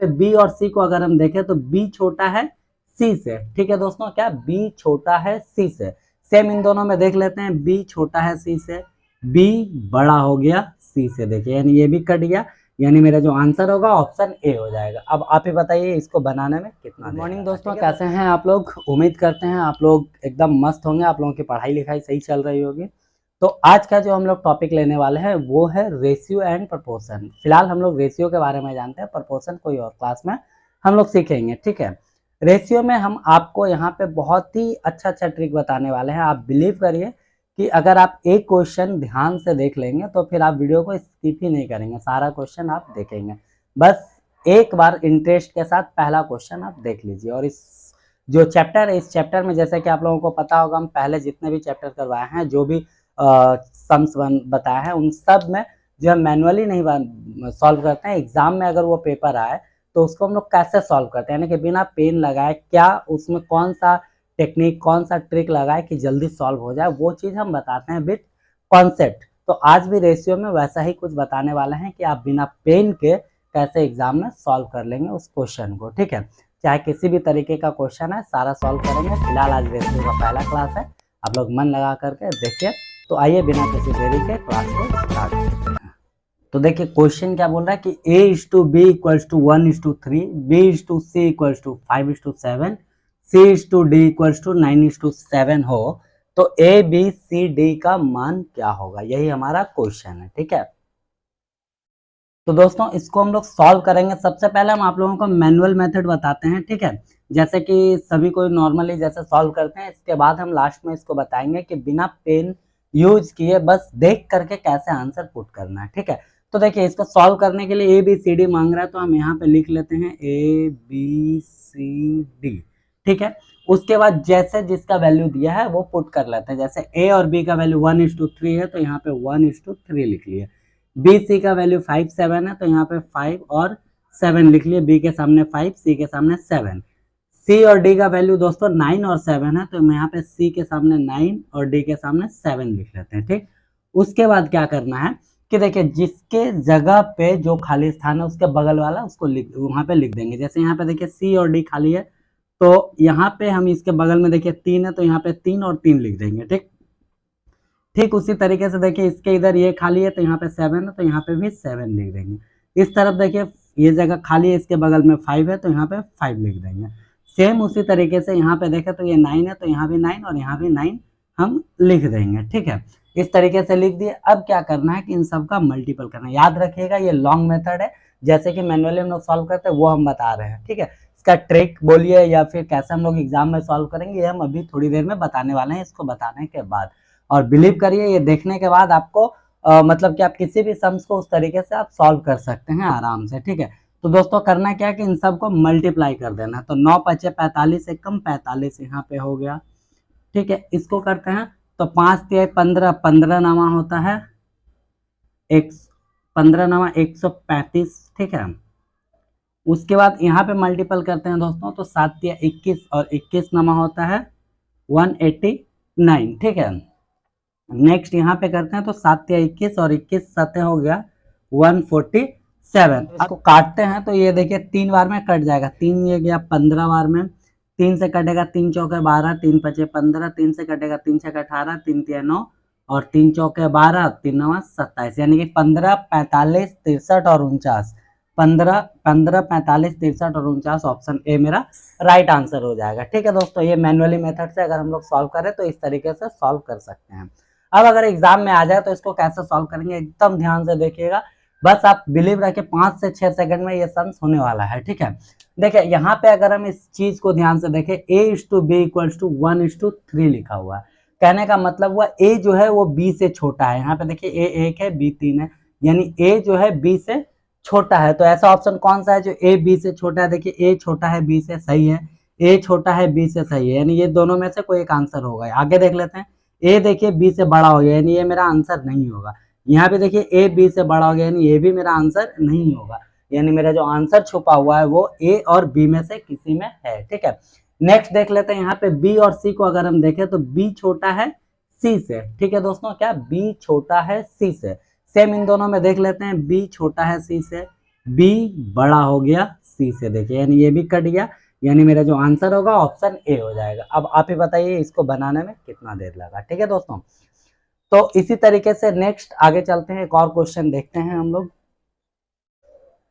B और सी को अगर हम देखें तो बी छोटा है सी से, ठीक है दोस्तों, क्या बी छोटा है सी से। सेम इन दोनों में देख लेते हैं, बी छोटा है सी से, बी बड़ा हो गया सी से, देखिए यानी ये भी कट गया, यानी मेरा जो आंसर होगा ऑप्शन ए हो जाएगा। अब आप ही बताइए इसको बनाने में कितना। गुड मॉर्निंग दोस्तों, कैसे हैं आप लोग? उम्मीद करते हैं आप लोग एकदम मस्त होंगे, आप लोगों की पढ़ाई लिखाई सही चल रही होगी। तो आज का जो हम लोग टॉपिक लेने वाले हैं वो है रेशियो एंड प्रपोर्शन। फिलहाल हम लोग रेशियो के बारे में जानते हैं, प्रपोर्शन कोई और क्लास में हम लोग सीखेंगे, ठीक है। रेशियो में हम आपको यहाँ पे बहुत ही अच्छा अच्छा ट्रिक बताने वाले हैं। आप बिलीव करिए कि अगर आप एक क्वेश्चन ध्यान से देख लेंगे तो फिर आप वीडियो को स्किप ही नहीं करेंगे, सारा क्वेश्चन आप देखेंगे। बस एक बार इंटरेस्ट के साथ पहला क्वेश्चन आप देख लीजिए। और इस जो चैप्टर है, इस चैप्टर में जैसे कि आप लोगों को पता होगा, हम पहले जितने भी चैप्टर करवाए हैं, जो भी सम्स बताया है, उन सब में जो हम मैनुअली नहीं सॉल्व करते हैं, एग्जाम में अगर वो पेपर आए तो उसको हम लोग कैसे सॉल्व करते हैं, यानी कि बिना पेन लगाए क्या उसमें कौन सा टेक्निक, कौन सा ट्रिक लगाए कि जल्दी सॉल्व हो जाए, वो चीज़ हम बताते हैं विद कॉन्सेप्ट। तो आज भी रेशियो में वैसा ही कुछ बताने वाले हैं कि आप बिना पेन के कैसे एग्जाम में सॉल्व कर लेंगे उस क्वेश्चन को, ठीक है। चाहे किसी भी तरीके का क्वेश्चन है, सारा सॉल्व करेंगे। फिलहाल आज रेशियो का पहला क्लास है, आप लोग मन लगा करके देखिए। तो आइए बिना किसी देरी के क्लास को स्टार्ट करते हैं। तो देखिए क्वेश्चन क्या बोल रहा है कि a is to B equals to 1:3, b is to c equals to 5:7, c is to d equals to 9:7 हो तो a b c d का मान क्या होगा, यही हमारा क्वेश्चन है, ठीक है। तो दोस्तों इसको हम लोग सॉल्व करेंगे। सबसे पहले हम आप लोगों को मैनुअल मेथड बताते हैं, ठीक है, जैसे कि सभी कोई नॉर्मली जैसे सॉल्व करते हैं। इसके बाद हम लास्ट में इसको बताएंगे कि बिना पेन यूज किए बस देख करके कैसे आंसर पुट करना है, ठीक है। तो देखिए इसको सॉल्व करने के लिए ए बी सी डी मांग रहा है, तो हम यहाँ पे लिख लेते हैं ए बी सी डी, ठीक है। उसके बाद जैसे जिसका वैल्यू दिया है वो पुट कर लेते हैं। जैसे ए और बी का वैल्यू 1:3 है तो यहाँ पे 1:3 लिख लिए। बी सी का वैल्यू 5 7 है तो यहाँ पे 5 और 7 लिख लिए, बी के सामने 5 सी के सामने 7। सी और डी का वैल्यू दोस्तों 9 और 7 है तो मैं यहाँ पे सी के सामने 9 और डी के सामने 7 लिख लेते हैं, ठीक। उसके बाद क्या करना है कि देखिए जिसके जगह पे जो खाली स्थान है उसके बगल वाला उसको वहां पे लिख देंगे। जैसे यहाँ पे देखिए सी और डी खाली है तो यहाँ पे हम इसके बगल में देखिए 3 है तो यहाँ पे 3 और 3 लिख देंगे, ठीक। ठीक उसी तरीके से देखिए इसके इधर ये खाली है तो यहाँ पे 7 है तो यहाँ पे भी 7 लिख देंगे। इस तरफ देखिए ये जगह खाली है, इसके बगल में 5 है तो यहाँ पे 5 लिख देंगे। सेम उसी तरीके से यहाँ पे देखें तो ये 9 है तो यहाँ भी 9 और यहाँ भी 9 हम लिख देंगे, ठीक है। इस तरीके से लिख दिए। अब क्या करना है कि इन सब का मल्टीपल करना है। याद रखिएगा ये लॉन्ग मेथड है, जैसे कि मैनुअली हम लोग सॉल्व करते हैं वो हम बता रहे हैं, ठीक है। इसका ट्रिक बोलिए या फिर कैसे हम लोग एग्जाम में सॉल्व करेंगे ये हम अभी थोड़ी देर में बताने वाले हैं, इसको बताने के बाद। और बिलीव करिए ये देखने के बाद आपको मतलब कि आप किसी भी सम्स को उस तरीके से आप सॉल्व कर सकते हैं आराम से, ठीक है। तो दोस्तों करना क्या है कि इन सबको मल्टीप्लाई कर देना है। तो 9 5 45 एक कम 45 यहाँ पे हो गया, ठीक है। इसको करते हैं तो 5 3 15 15 नामा होता है 15 नामा 135, ठीक है। उसके बाद यहाँ पे मल्टीपल करते हैं दोस्तों तो 7 3 21 और 21 नामा होता है 189, ठीक है। नेक्स्ट यहाँ पे करते हैं तो 7 3 21 और 21 7 हो गया 147। इसको काटते हैं तो ये देखिए 3 बार में कट जाएगा, 3 ये गया 15 बार में, 3 से कटेगा 3 चौके 12, 3 5 15, 3 से कटेगा 3 6 18, 3 3 9 और 3 चौके 12, 3 9 27, यानी कि 15 45 63 और 49, 15 15 45 63 और 49 ऑप्शन ए मेरा राइट आंसर हो जाएगा, ठीक है दोस्तों। ये मैनुअली मेथड से अगर हम लोग सॉल्व करें तो इस तरीके से सॉल्व कर सकते हैं। अब अगर एग्जाम में आ जाए तो इसको कैसे सॉल्व करेंगे एकदम ध्यान से देखिएगा। बस आप बिलीव रखिए 5 से 6 सेकंड में ये सम्स होने वाला है, ठीक है। देखिए यहाँ पे अगर हम इस चीज को ध्यान से देखें a is to B equals to 1:3 लिखा हुआ है। कहने का मतलब हुआ a जो है वो b से छोटा है। यहाँ पे देखिए a 1 है b 3 है, यानी a जो है b से छोटा है। तो ऐसा ऑप्शन कौन सा है जो a b से छोटा है? देखिए a छोटा है b से, सही है। a छोटा है b से, सही है, यानी ये दोनों में से कोई एक आंसर होगा। आगे देख लेते हैं, ए देखिए बी से बड़ा हो गया यानी ये मेरा आंसर नहीं होगा। यहाँ पे देखिए ए बी से बड़ा हो गया यानी ये भी मेरा आंसर नहीं होगा, यानी मेरा जो आंसर छुपा हुआ है वो ए और बी में से किसी में है, ठीक है। नेक्स्ट देख लेते हैं, यहाँ पे बी और सी को अगर हम देखें तो बी छोटा है सी से, ठीक है दोस्तों, क्या बी छोटा है सी से। सेम इन दोनों में देख लेते हैं, बी छोटा है सी से, बी बड़ा हो गया सी से, देखिए यानी ये भी कट गया, यानी मेरा जो आंसर होगा ऑप्शन ए हो जाएगा। अब आप ही बताइए इसको बनाने में कितना देर लगा। ठीक है दोस्तों, तो इसी तरीके से नेक्स्ट आगे चलते हैं, एक और क्वेश्चन देखते हैं हम लोग।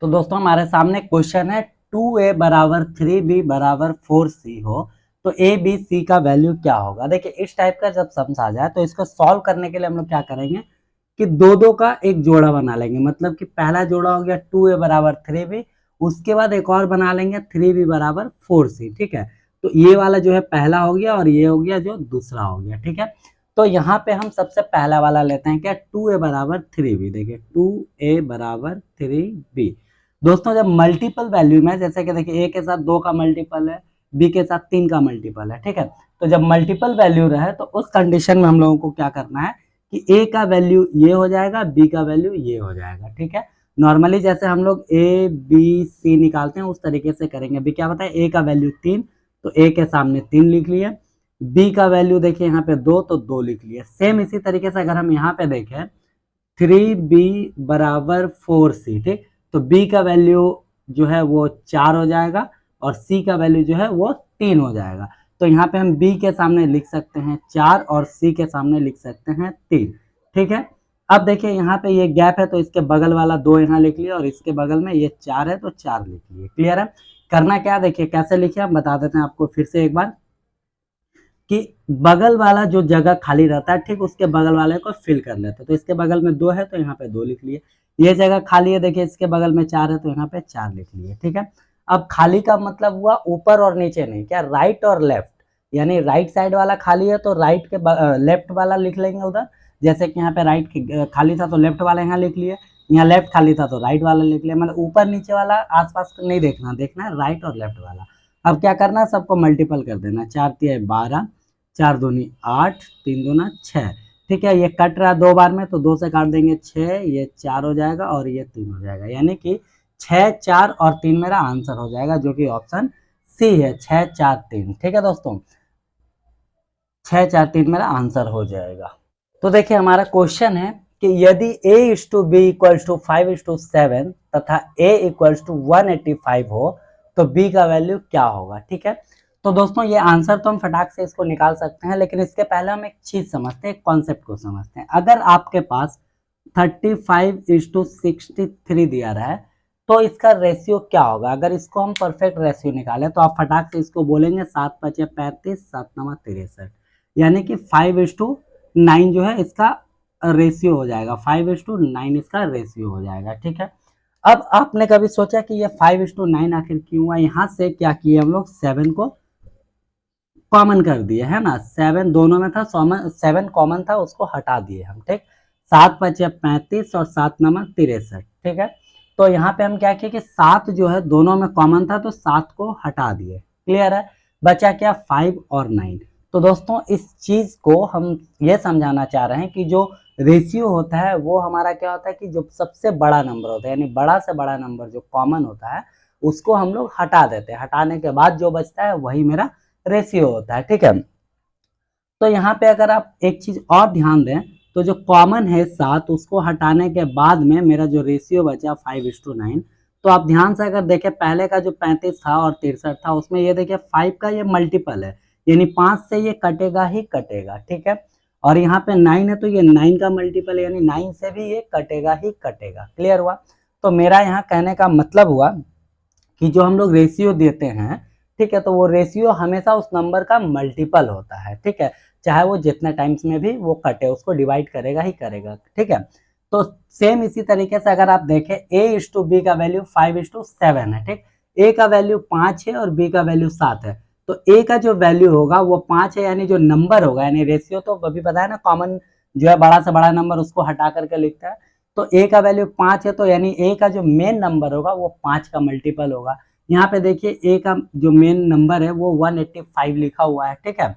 तो दोस्तों हमारे सामने क्वेश्चन है 2a बराबर 3b बराबर 4c हो तो ए बी सी का वैल्यू क्या होगा। देखिए इस टाइप का जब सम्स आ जाए तो इसको सॉल्व करने के लिए हम लोग क्या करेंगे कि दो दो का एक जोड़ा बना लेंगे, मतलब कि पहला जोड़ा हो गया 2a बराबर 3b, उसके बाद एक और बना लेंगे 3b बराबर 4c। ठीक है, तो ये वाला जो है पहला हो गया और ये हो गया जो दूसरा हो गया। ठीक है, तो यहाँ पे हम सबसे पहला वाला लेते हैं क्या, 2a बराबर 3b। देखिए 2a बराबर 3b। दोस्तों जब मल्टीपल वैल्यू में, जैसे कि देखिए ए के साथ 2 का मल्टीपल है, बी के साथ 3 का मल्टीपल है। ठीक है, तो जब मल्टीपल वैल्यू रहे तो उस कंडीशन में हम लोगों को क्या करना है कि ए का वैल्यू ये हो जाएगा, बी का वैल्यू ये हो जाएगा। ठीक है, नॉर्मली जैसे हम लोग ए बी सी निकालते हैं उस तरीके से करेंगे। अभी क्या बताए, ए का वैल्यू 3 तो ए के सामने 3 लिख लिए, बी का वैल्यू देखिए यहाँ पे 2 तो 2 लिख लिए। सेम इसी तरीके से अगर हम यहाँ पे देखें 3b बराबर 4c, ठीक, तो b का वैल्यू जो है वो 4 हो जाएगा और c का वैल्यू जो है वो 3 हो जाएगा। तो यहाँ पे हम b के सामने लिख सकते हैं 4 और c के सामने लिख सकते हैं 3। ठीक है, अब देखिए यहाँ पे ये गैप है तो इसके बगल वाला 2 यहाँ लिख लिया और इसके बगल में ये 4 है तो 4 लिख लिए। क्लियर है, करना क्या, देखिए कैसे लिखे हम बता देते हैं आपको फिर से एक बार कि बगल वाला जो जगह खाली रहता है ठीक उसके बगल वाले को फिल कर लेते हैं। तो इसके बगल में 2 है तो यहाँ पे 2 लिख लिए, ये जगह खाली है देखिए इसके बगल में 4 है तो यहाँ पे 4 लिख लिए। ठीक है, अब खाली का मतलब हुआ ऊपर और नीचे नहीं, क्या राइट और लेफ्ट, यानी राइट साइड वाला खाली है तो राइट के लेफ्ट वाला लिख लेंगे उधर। जैसे कि यहाँ पे राइट खाली था तो लेफ्ट वाला यहाँ लिख लिए, यहाँ लेफ्ट खाली था तो राइट वाला लिख लिया। मतलब ऊपर नीचे वाला आसपास नहीं देखना, देखना है राइट और लेफ्ट वाला। अब क्या करना है, सबको मल्टीपल कर देना, 4 तिया 12, 4 दूनी 8, 3 दूना 6। ठीक है, ये कट रहा है 2 बार में तो 2 से काट देंगे 6, ये 4 हो जाएगा और ये 3 हो जाएगा, यानी कि 6, 4 और 3 मेरा आंसर हो जाएगा जो कि ऑप्शन सी है, 6, 4, 3। ठीक है दोस्तों, 6, 4, 3 मेरा आंसर हो जाएगा। तो देखिए हमारा क्वेश्चन है कि यदि a is to B equals to 5:7 तथा a इक्वल्स टू 185 हो तो b का वैल्यू क्या होगा। ठीक है, तो दोस्तों ये आंसर तो हम फटाक से इसको निकाल सकते हैं, लेकिन इसके पहले हम एक चीज समझते हैं, एक कॉन्सेप्ट को समझते हैं। अगर आपके पास 35:63 दिया रहा है तो इसका रेशियो क्या होगा। अगर इसको हम परफेक्ट रेशियो निकालें तो आप फटाक से इसको बोलेंगे 7 × 5 = 35, 7 × 9 = 63, यानी कि 5:9 जो है इसका रेशियो हो जाएगा, 5:9 इसका रेशियो हो जाएगा। ठीक है, अब आपने कभी सोचा कि ये 5:9 आखिर क्यों हुआ। यहाँ से क्या किए हम लोग, 7 को कॉमन कर दिए है ना, 7 दोनों में था, 7 कॉमन था उसको हटा दिए हम। ठीक, 7 × 5 = 35 और 7 × 9 = 63। ठीक है, तो यहाँ पे हम क्या किए कि 7 जो है दोनों में कॉमन था तो 7 को हटा दिए। क्लियर है, बचा क्या 5 और 9। तो दोस्तों इस चीज को हम ये समझाना चाह रहे हैं कि जो रेशियो होता है वो हमारा क्या होता है कि जो सबसे बड़ा नंबर होता है, यानी बड़ा से बड़ा नंबर जो कॉमन होता है उसको हम लोग हटा देते हैं, हटाने के बाद जो बचता है वही मेरा रेशियो होता है। ठीक है, तो यहाँ पे अगर आप एक चीज और ध्यान दें तो जो कॉमन है 7 उसको हटाने के बाद में मेरा जो रेशियो बचा 5:9, तो आप ध्यान से अगर देखें पहले का जो 35 था और 63 था उसमें ये देखिए 5 का ये मल्टीपल है, यानी 5 से ये कटेगा ही कटेगा। ठीक है, और यहाँ पे 9 है तो ये 9 का मल्टीपल है, यानी 9 से भी ये कटेगा ही कटेगा। क्लियर हुआ, तो मेरा यहाँ कहने का मतलब हुआ कि जो हम लोग रेशियो देते हैं, ठीक है, तो वो रेशियो हमेशा उस नंबर का मल्टीपल होता है। ठीक है, चाहे वो जितने टाइम्स में भी वो कटे उसको डिवाइड करेगा ही करेगा। ठीक है, तो सेम इसी तरीके से अगर आप देखें a/b का वैल्यू 5:7 है। ठीक, a का वैल्यू 5 है और b का वैल्यू 7 है, तो a का जो वैल्यू होगा वो 5 है, यानी जो नंबर होगा, यानी रेशियो तो अभी पता है ना, कॉमन जो है बड़ा से बड़ा नंबर उसको हटा करके लिखता है, तो a का वैल्यू 5 है तो यानी a का जो मेन नंबर होगा वो 5 का मल्टीपल होगा। यहाँ पे देखिए a का जो मेन नंबर है वो 185 लिखा हुआ है। ठीक है,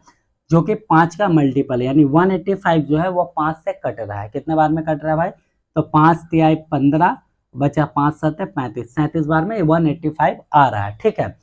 जो कि 5 का मल्टीपल है, यानी 185 जो है वो 5 से कट रहा है। कितने बार में कट रहा है भाई, तो 5 तिहाई 15 बचा 5 7 35, 37 बार में 185 आ रहा है। ठीक है,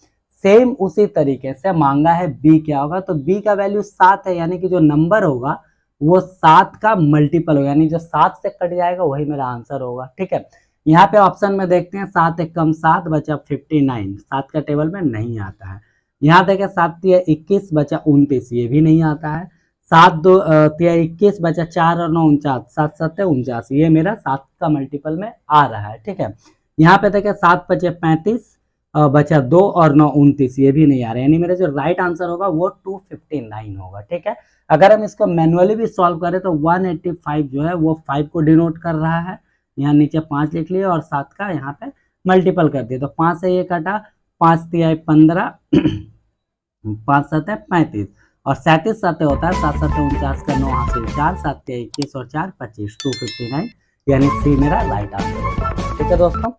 सेम उसी तरीके से मांगा है b क्या होगा, तो b का वैल्यू 7 है, यानी कि जो नंबर होगा वो 7 का मल्टीपल होगा, यानी जो 7 से कट जाएगा वही मेरा आंसर होगा। ठीक है, यहाँ पे ऑप्शन में देखते हैं 7 एकम 7 बचा 59, 7 का टेबल में नहीं आता है। यहाँ देखें 7 तिया 21 बचा 29, ये भी नहीं आता है। 7 2 तिया 21 बचा 4 और 9 49, 7 7 49, ये मेरा 7 का मल्टीपल में आ रहा है। ठीक है, यहाँ पे देखें 7 बचे 35 बचा 2 और 9 29, ये भी नहीं आ रहा है, यानी मेरा जो राइट आंसर होगा वो 259 होगा। ठीक है, अगर हम इसको मैनुअली भी सॉल्व करें तो 185 जो है वो 5 को डिनोट कर रहा है, यहाँ नीचे 5 लिख लिया और 7 का यहाँ पे मल्टीपल कर दिया, तो 5 से ये कटा, 5 तिया 15, 5 7 35 और 37 7 होता है, 7 7 49 का 9 हासिल 4, 7 तिया 21 और 4 25, 259, यानी सी मेरा राइट आंसर होगा। ठीक है दोस्तों।